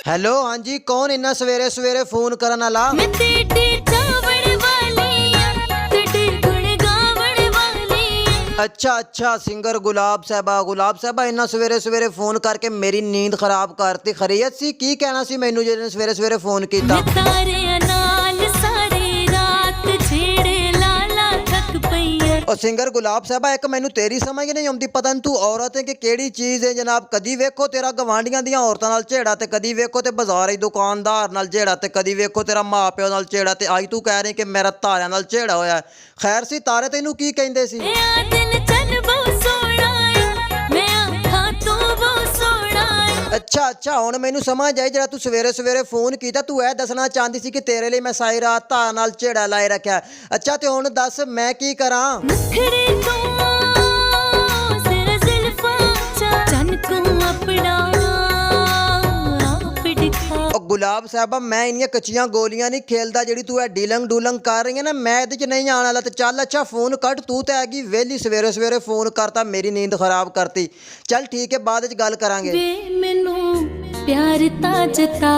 Hello, हाँ जी, कौन इन्ना सवेरे सवेरे फोन करन आला? मैं तेरी चावड़ वाली आ, तेरे गुण गावड़ वाली आ। अच्छा, सिंगर गुलाब साहबा इन्ना सवेरे सवेरे फोन करके मेरी नींद खराब करती। खैरियत सी? की कहना सी मैनू जे सवेरे सवेरे फोन कीता? मैं तारे नाल सारी रात छेड़े लाला थक पई आ। और सिंगर गुलाब साहबा एक मैनू तेरी समझ नहीं आउंदी, पता नहीं तू औरत है कि केड़ी चीज़ है जनाब। कदी वेखो तेरा गवांढियां दियां औरतां नाल झेड़ा ते कदी वेखो ते बाजार च दुकानदार नाल झेड़ा ते कदी वेखो तेरा माँ प्यो नाल झेड़ा ते अज तू कह रही कि मेरा तारियां नाल झेड़ा होया है। खैर सी, तारे तैनू की कहिंदे सी? मैं आ दिन चन बहु सोहना आ, मैं आखां तू बहु सोहना आ। अच्छा हुण मैनू समझ आई। जरा तू सवेरे सवेरे फोन कीता, तू यह दसना चाहती सी कि तेरे लिए मैं सारी रात तार नाल झेड़ा लाए रखा। अच्छा ते हुण दस मैं की करां? नखरे तो सिर जुल्फां चा चन को अपना आप दिखा। और गुलाब साहबा मैं इन्नियां कच्चियां गोलियां नहीं खेलदा जेड़ी तू है डीलंग डूलंग कर रही है ना, मैं इहदे च नहीं आने वाला। ते चल अच्छा फोन कट, तू तो हैगी वेली सवेरे सवेरे फोन करता, मेरी नींद खराब करती। चल ठीक है, बाद च गल करांगे। वे मैनू प्यार ता जता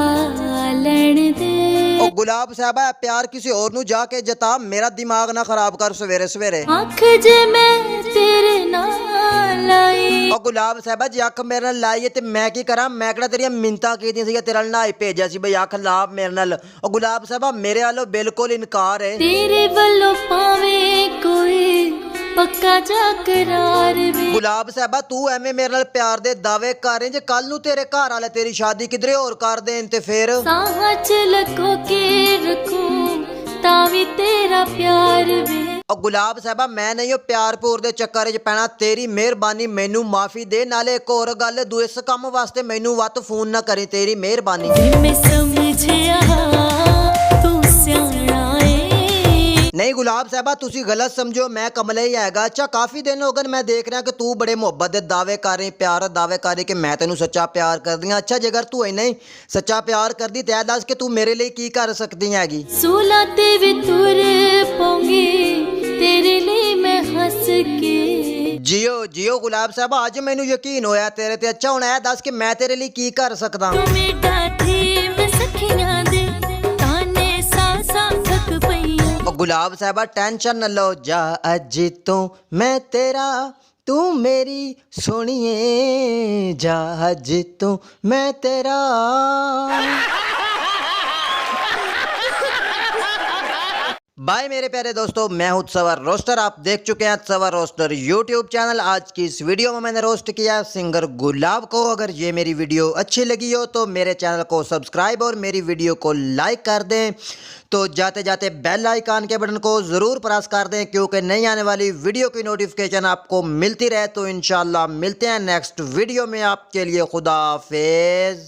लैण दे। और गुलाब साहबा प्यार किसी और नू जाके जता, मेरा दिमाग ना खराब कर सवेरे सवेरे। आँख जे मैं तेरे नाल आई। और गुलाब साहबा जी अख मेरे नाल लाई है ते मैं की करा? मैं किहड़ा तेरियां मिन्नतां कीतियां सी तेरे नाल नहाई भेजिया सी बई अख ला मेरे नाल। और गुलाब साहबा मेरे वालों बिल्कुल इनकार है। तेरे वल्लों पावें कोई पक्का जा करार वे। गुलाब साहबा तू एवें मेरे नाल प्यार दे दावे कर रही, जे कल नू तेरे घर वाले तेरी शादी किधरे होर कर देन ते फिर? साहां च लको के रखूं तावी तेरा प्यार वे। और गुलाब साहबा मैं नहीं हो प्यार पूर दे चक्कर च पैना। तेरी मेहरबानी मैनू माफी दे। नाले एक होर गल, तू इस काम वास्ते मैनू वत फोन ना करी, तेरी मेहरबानी। जे मैं समझिया तू स्याणा ए। नहीं गुलाब साहबा तुसी गलत समझो, मैं कमले ही हैगा। अच्छा काफी दिन हो गए मैं देख रहा कि तू बड़े मुहब्बत दे दावे कर रही, प्यार दे दावे कर रही कि मैं तेनू सच्चा प्यार कर दी। अच्छा जेकर तू इन्ना ही सच्चा प्यार कर दी ते दस कि तू मेरे लिए की कर सकती हैगी? सूला ते भी तुर पोंगी तेरे लिए मैं हंस के। जियो गुलाब साहबा अज मैनू यकीन होया तेरे ते। अच्छा हुण ए दस कि मैं तेरे लिए की कर सकदा? तू मेरा थी मैं सखियां दे ताने सासा थक पईया। और गुलाब साहबा टेंशन न लो, जा अज तो मैं तेरा तू मेरी सोनिए, जा अज तो मैं तेरा। बाय मेरे प्यारे दोस्तों, मैं हूं सवर रोस्टर। आप देख चुके हैं सवर रोस्टर यूट्यूब चैनल। आज की इस वीडियो में मैंने रोस्ट किया सिंगर गुलाब को। अगर ये मेरी वीडियो अच्छी लगी हो तो मेरे चैनल को सब्सक्राइब और मेरी वीडियो को लाइक कर दें। तो जाते जाते बेल आइकन के बटन को ज़रूर प्रेस कर दें, क्योंकि नई आने वाली वीडियो की नोटिफिकेशन आपको मिलती रहे। तो इंशाल्लाह मिलते हैं नेक्स्ट वीडियो में। आपके लिए खुदा हाफिज़।